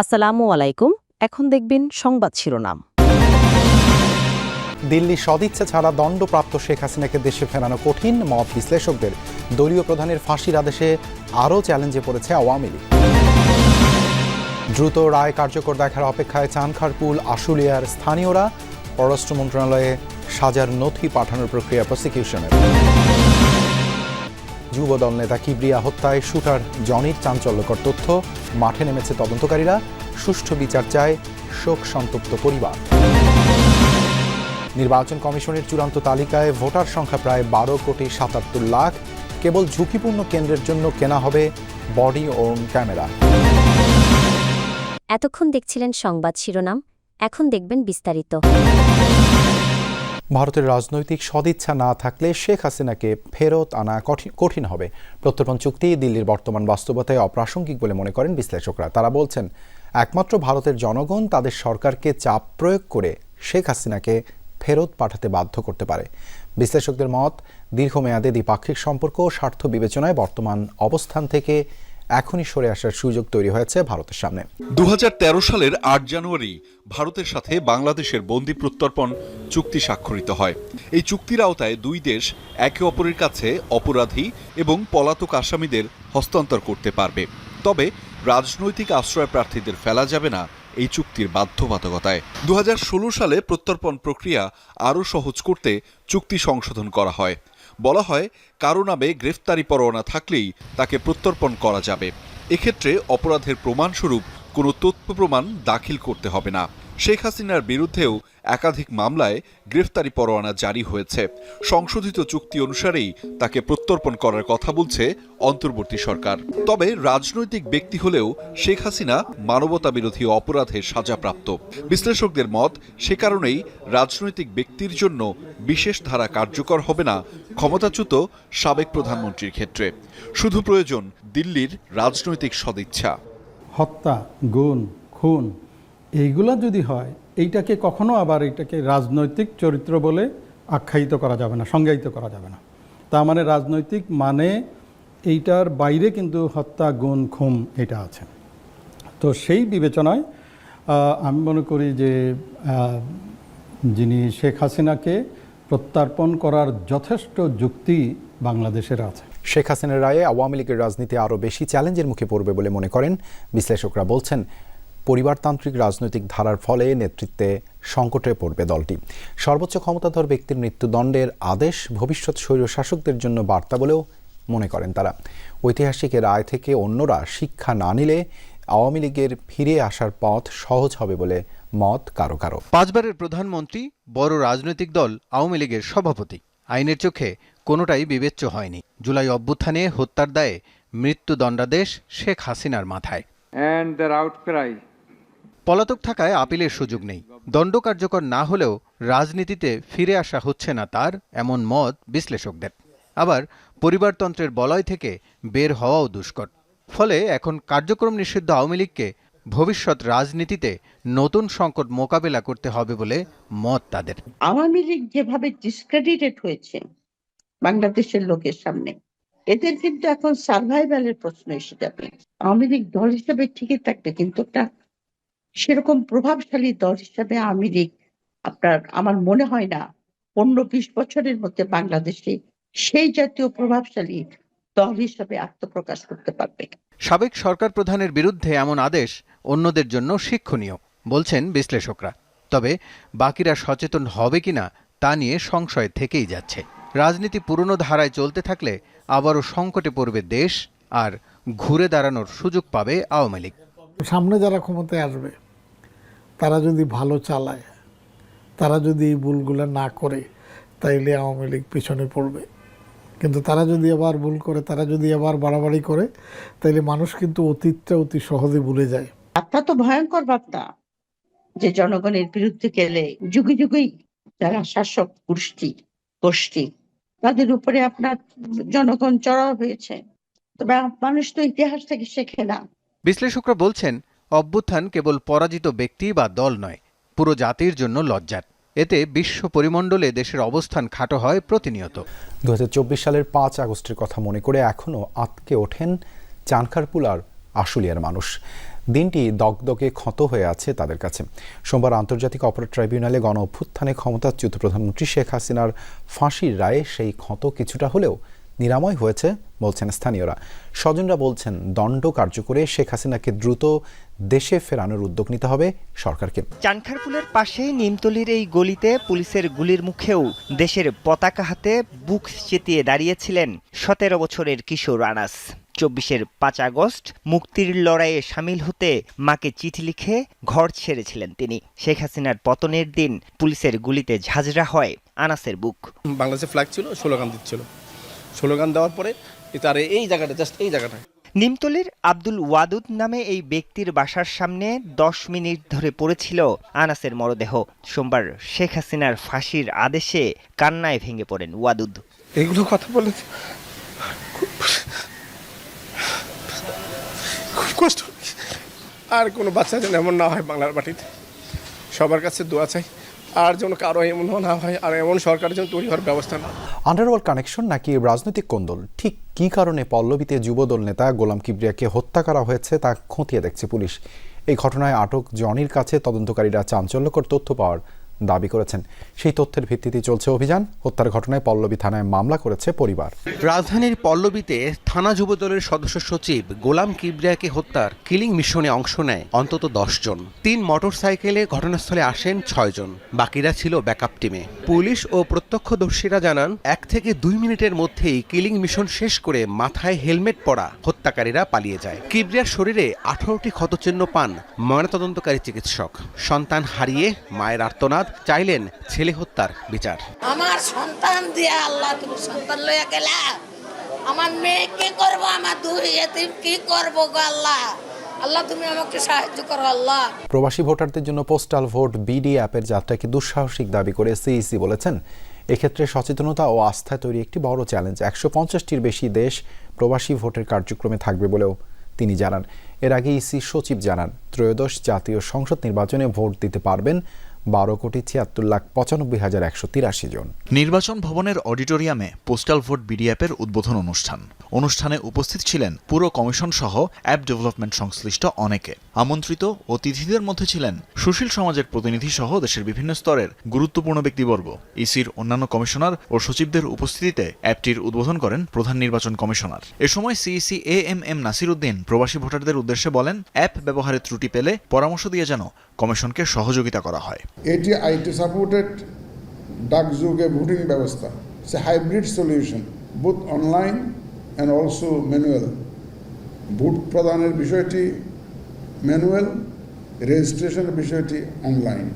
আসসালামু আলাইকুম। এখন দেখবেন সংবাদ শিরোনাম। দিল্লি সদিচ্ছা ছাড়া দণ্ডপ্রাপ্ত শেখ হাসিনাকে দেশে ফেরানো কঠিন, মত বিশ্লেষকদের। দলীয় প্রধানের ফাঁসির আদেশে আরও চ্যালেঞ্জে পড়েছে আওয়ামী লীগ। দ্রুত রায় কার্যকর দেখার অপেক্ষায় চানখারপুল আশুলিয়ার স্থানীয়রা। পররাষ্ট্র মন্ত্রণালয়ে সাজার নথি পাঠানোর প্রক্রিয়া প্রসিকিউশনের। যুবদল নেতা কিবরিয়া হত্যায় শুটার জনির চাঞ্চল্যকর তথ্য। মাঠে নেমেছে তদন্তকারীরা। সুষ্ঠু বিচার চায় শোক সন্তপ্ত পরিবার। নির্বাচন কমিশনের চূড়ান্ত তালিকায় ভোটার সংখ্যা প্রায় 12,77,00,000। কেবল ঝুঁকিপূর্ণ কেন্দ্রের জন্য কেনা হবে বডি ওর্ন ক্যামেরা। এতক্ষণ দেখছিলেন সংবাদ শিরোনাম, এখন দেখবেন বিস্তারিত। ভারতের রাজনৈতিক সদিচ্ছা না থাকলে শেখ হাসিনাকে ফেরত আনা কঠিন হবে। প্রত্যর্পণ চুক্তি দিল্লির বর্তমান বাস্তবতায় অপ্রাসঙ্গিক বলে মনে করেন বিশ্লেষকরা। তারা বলছেন, একমাত্র ভারতের জনগণ তাদের সরকারকে চাপ প্রয়োগ করে শেখ হাসিনাকে ফেরত পাঠাতে বাধ্য করতে পারে। বিশ্লেষকদের মত, দীর্ঘমেয়াদে দ্বিপাক্ষিক সম্পর্ক ও স্বার্থ বিবেচনায় বর্তমান অবস্থান থেকে এখনই সরে আসার সুযোগ তৈরি হয়েছে ভারতের সামনে। 2013 সালের 8 জানুয়ারি ভারতের সাথে বাংলাদেশের বন্দি প্রত্যর্পণ চুক্তি স্বাক্ষরিত হয়। এই চুক্তির আওতায় দুই দেশ একে অপরের কাছে অপরাধী এবং পলাতক আসামিদের হস্তান্তর করতে পারবে। তবে রাজনৈতিক আশ্রয় প্রার্থীদের ফেলা যাবে না এই চুক্তির বাধ্যবাধকতায়। 2016 সালে প্রত্যর্পণ প্রক্রিয়া আরও সহজ করতে চুক্তি সংশোধন করা হয়। বলা হয়, কারো নামে গ্রেফতারি পরোয়ানা থাকলেই তাকে প্রত্যর্পণ করা যাবে। এক্ষেত্রে অপরাধের প্রমাণস্বরূপ কোনো তথ্য প্রমাণ দাখিল করতে হবে না। শেখ হাসিনার বিরুদ্ধেও একাধিক মামলায় গ্রেফতারি পরোয়ানা জারি হয়েছে। সংশোধিত চুক্তি অনুসারেই তাকে প্রত্যর্পণ করার কথা বলছে অন্তর্বর্তী সরকার। তবে রাজনৈতিক ব্যক্তি হলেও শেখ হাসিনা মানবতাবিরোধী অপরাধের সাজাপ্রাপ্ত। বিশ্লেষকদের মত, সে কারণেই রাজনৈতিক ব্যক্তির জন্য বিশেষ ধারা কার্যকর হবে না ক্ষমতাচ্যুত সাবেক প্রধানমন্ত্রীর ক্ষেত্রে। শুধু প্রয়োজন দিল্লির রাজনৈতিক সদিচ্ছা। হত্যা, গুম, খুন এইগুলা যদি হয়, এইটাকে কখনো আবার এটাকে রাজনৈতিক চরিত্র বলে আখ্যায়িত করা যাবে না, সংজ্ঞায়িত করা যাবে না। তার মানে রাজনৈতিক মানে এইটার বাইরে কিন্তু হত্যা, গুম, খুন এটা আছে। তো সেই বিবেচনায় আমি মনে করি যে যিনি শেখ হাসিনাকে প্রত্যর্পণ করার যথেষ্ট যুক্তি বাংলাদেশের আছে। শেখ হাসিনার রায়ে আওয়ামী লীগের রাজনীতি আরও বেশি চ্যালেঞ্জের মুখে পড়বে বলে মনে করেন বিশ্লেষকরা। বলছেন, পরিবারতান্ত্রিক রাজনৈতিক ধারার ফলে নেতৃত্বে সংকটে পড়বে দলটি। সর্বোচ্চ ক্ষমতাধর ব্যক্তির মৃত্যুদণ্ডের আদেশ ভবিষ্যৎ স্বৈরশাসকদের জন্য বার্তা বলেও মনে করেন তারা। ঐতিহাসিক রায় থেকে অন্যরা শিক্ষা না নিলে আওয়ামী লীগের ফিরে আসার পথ সহজ হবে বলে মত কারো কারো। 5 বারের প্রধানমন্ত্রী, বড় রাজনৈতিক দল আওয়ামী লীগের সভাপতি, আইনের চোখে কোনোটাই বিবেচ্য হয়নি। জুলাই অভ্যুত্থানে হত্যার দায়ে মৃত্যুদণ্ডাদেশ শেখ হাসিনার মাথায়। পলাতক থাকায় আপিলের সুযোগ নেই। দণ্ড কার্যকর না হলেও রাজনীতিতে ফিরে আসা হচ্ছে না তার, এমন মত বিশ্লেষকদের। আবার পরিবারতন্ত্রের বলয় থেকে বের হওয়াও দুষ্কর। ফলে এখন কার্যক্রম নিষিদ্ধ আওয়ামী লীগকে ভবিষ্যৎ রাজনীতিতে নতুন সংকট মোকাবেলা করতে হবে বলে মত তাদের। আওয়ামী লীগ যেভাবে ডিসক্রেডিটেড হয়েছে বাংলাদেশের লোকের সামনে, এদের কিন্তু এখন সার্ভাইভালের প্রশ্ন এসে যাবে। আওয়ামী লীগ দল হিসেবে ঠিকই থাকবে, কিন্তু একটা সেরকম প্রভাবশালী দল হিসেবে আওয়ামী লীগ আমার মনে হয় না 15-20 বছরের মধ্যে বাংলাদেশে সেই জাতীয় প্রভাবশালী দল হিসেবে আত্মপ্রকাশ করতে পারবে। সাবেক সরকার প্রধানের বিরুদ্ধে এমন আদেশ অন্যদের জন্য শিক্ষণীয় বলছেন বিশ্লেষকরা। তবে বাকিরা সচেতন হবে কিনা তা নিয়ে সংশয় থেকেই যাচ্ছে। রাজনীতি পুরনো ধারায় চলতে থাকলে আবারও সংকটে পড়বে দেশ, আর ঘুরে দাঁড়ানোর সুযোগ পাবে আওয়ামী লীগ। সামনে যারা ক্ষমতায় আসবে তারা যদি ভালো চালায়, তারা যদি এই ভুলগুলো না করে, তাইলে আওয়ামী লীগ পিছনে পড়বে। কিন্তু তারা যদি আবার ভুল করে, তারা যদি আবার বাড়াবাড়ি করে, তাইলে মানুষ কিন্তু অতীতটা অতি সহজে ভুলে যায়। বার্তা তো ভয়ঙ্কর বার্তা, যে জনগণের বিরুদ্ধে গেলে যুগে যুগেই যারা শাসক গোষ্ঠী তাদের উপরে আপনার জনগণ চড়াও হয়েছে। তবে মানুষ তো ইতিহাস থেকে শেখে না। বিশ্লেষকরা বলছেন, অভ্যুত্থান কেবল পরাজিত ব্যক্তি বা দল নয়, পুরো জাতির জন্য লজ্জার। এতে বিশ্ব পরিমণ্ডলে দেশের অবস্থান খাটো হয় প্রতিনিয়ত। 2024 সালের 5 আগস্টের কথা মনে করে এখনও আঁতকে ওঠেন চানখারপুল আর আশুলিয়ার মানুষ। দিনটি দগদগে ক্ষত হয়ে আছে তাদের কাছে। সোমবার আন্তর্জাতিক অপরাধ ট্রাইব্যুনালে গণ অভ্যুত্থানে ক্ষমতাচ্যুত প্রধানমন্ত্রী শেখ হাসিনার ফাঁসির রায়ে সেই ক্ষত কিছুটা হলেও নিরাময় হয়েছে বলছেন স্থানীয়রা। স্বজনরা বলছেন, দণ্ড কার্যকরে শেখ হাসিনাকে দ্রুত দেশে ফেরানোর উদ্যোগ নিতে হবে সরকারকে। চানখারপুলের পাশেই নিমতলির এই গলিতে পুলিশের গুলির মুখেও দেশের পতাকা হাতে বুক চেতিয়ে দাঁড়িয়েছিলেন 17 বছরের কিশোর আনাস। 24-এর 5 আগস্ট মুক্তির লড়াইয়ে সামিল হতে মাকে চিঠি লিখে ঘর ছেড়েছিলেন তিনি। শেখ হাসিনার পতনের দিন পুলিশের গুলিতে ঝাঁঝরা হয় আনাসের বুক। বাংলাদেশের ফ্ল্যাগ ছিল, স্লোগান দিচ্ছিল। স্লোগান দেওয়ার পরে তার এই জায়গাটা, জাস্ট এই জায়গাটা। নিমতলির আব্দুল ওয়াদুদ নামে এই ব্যক্তির বাসার সামনে 10 মিনিট ধরে পড়েছিল আনাসের মরদেহ। সোমবার শেখ হাসিনার ফাঁসির আদেশে কান্নায় ভেঙে পড়েন ওয়াদুদ। এইগুলো কথা বলে খুব কষ্ট। আর কোনো বাচ্চা যেন এমন না হয় বাংলার মাটিতে। সবার কাছে দোয়া চাই, আর যেন কারো এমন না হয়, আর এমন সরকারের জন্য তৈরি হওয়ার ব্যবস্থা না। আন্ডারওয়ার্ল্ড কানেকশন নাকি রাজনৈতিক কোন্দল, ঠিক কী কারণে পল্লবীতে যুবদল নেতা গোলাম কিবরিয়াকে হত্যা করা হয়েছে তা খতিয়ে দেখছে পুলিশ। এই ঘটনায় আটক জনির কাছে তদন্তকারীরা চাঞ্চল্যকর তথ্য পাওয়ার দাবি করেছেন। সেই তথ্যের ভিত্তিতে চলছে অভিযান। হত্যার ঘটনায় পল্লবী থানায় মামলা করেছে পরিবার। রাজধানীর পল্লবীতে থানা যুবদলের সদস্য সচিব গোলাম কিবরিয়াকে হত্যার কিলিং মিশনে অংশ নেয় অন্তত 10 জন। 3 মোটরসাইকেলে ঘটনাস্থলে আসেন 6 জন, বাকিরা ছিল ব্যাকআপ টিমে। পুলিশ ও প্রত্যক্ষদর্শীরা জানান, 1 থেকে 2 মিনিটের মধ্যেই কিলিং মিশন শেষ করে মাথায় হেলমেট পরা হত্যাকারীরা পালিয়ে যায়। কিবরিয়ার শরীরে 18টি ক্ষতচিহ্ন পান ময়নাতদন্তকারী চিকিৎসক। সন্তান হারিয়ে মায়ের আর্তনাদ, চাইলেন ছেলে হত্যার বিচার। আমার সন্তান দিয়া আল্লাহ তুমি সন্তান লইয়া গেলা, আমার মেয়ে কি করব, আমার 2 এতিম কি করব গো আল্লাহ, আল্লাহ তুমি আমাকে সাহায্য করো আল্লাহ। প্রবাসী ভোটারদের জন্য পোস্টাল ভোট বিডি অ্যাপের যাত্রাকে দুঃসাহসিক দাবি করে সিইসি বলেছেন, এক্ষেত্রে সচেতনতা ও আস্থা তৈরি একটি বড় চ্যালেঞ্জ। 150টির বেশি দেশ প্রবাসী ভোটের কার্যক্রমে থাকবে বলেও তিনি জানান। এর আগে ইসি সচিব জানান, ত্রয়োদশ জাতীয় সংসদ নির্বাচনে ভোট দিতে পারবেন 12,76,95,183 জন। নির্বাচন ভবনের অডিটোরিয়ামে পোস্টাল ভোট বিডি অ্যাপের উদ্বোধন অনুষ্ঠানে উপস্থিত ছিলেন পুরো কমিশন সহ অ্যাপ ডেভেলপমেন্ট সংশ্লিষ্ট অনেকে। আমন্ত্রিত অতিথিদের মধ্যে ছিলেন সুশীল সমাজের প্রতিনিধি সহ দেশের বিভিন্ন স্তরের গুরুত্বপূর্ণ ব্যক্তিবর্গ। ইসির অন্যান্য কমিশনার ও সচিবদের উপস্থিতিতে অ্যাপটির উদ্বোধন করেন প্রধান নির্বাচন কমিশনার। এ সময় সিইসি এএমএম নাসির উদ্দিন প্রবাসী ভোটারদের উদ্দেশ্যে বলেন, অ্যাপ ব্যবহারে ত্রুটি পেলে পরামর্শ দিয়ে যেন কমিশনকে সহযোগিতা করা হয়। এটি আইটি সাপোর্টেড ডাকযোগে ভোটিং ব্যবস্থা, সে hybrid solution, both online and also manual. ভোট প্রদানের বিষয়টি ম্যানুয়াল, রেজিস্ট্রেশনের বিষয়টি অনলাইন।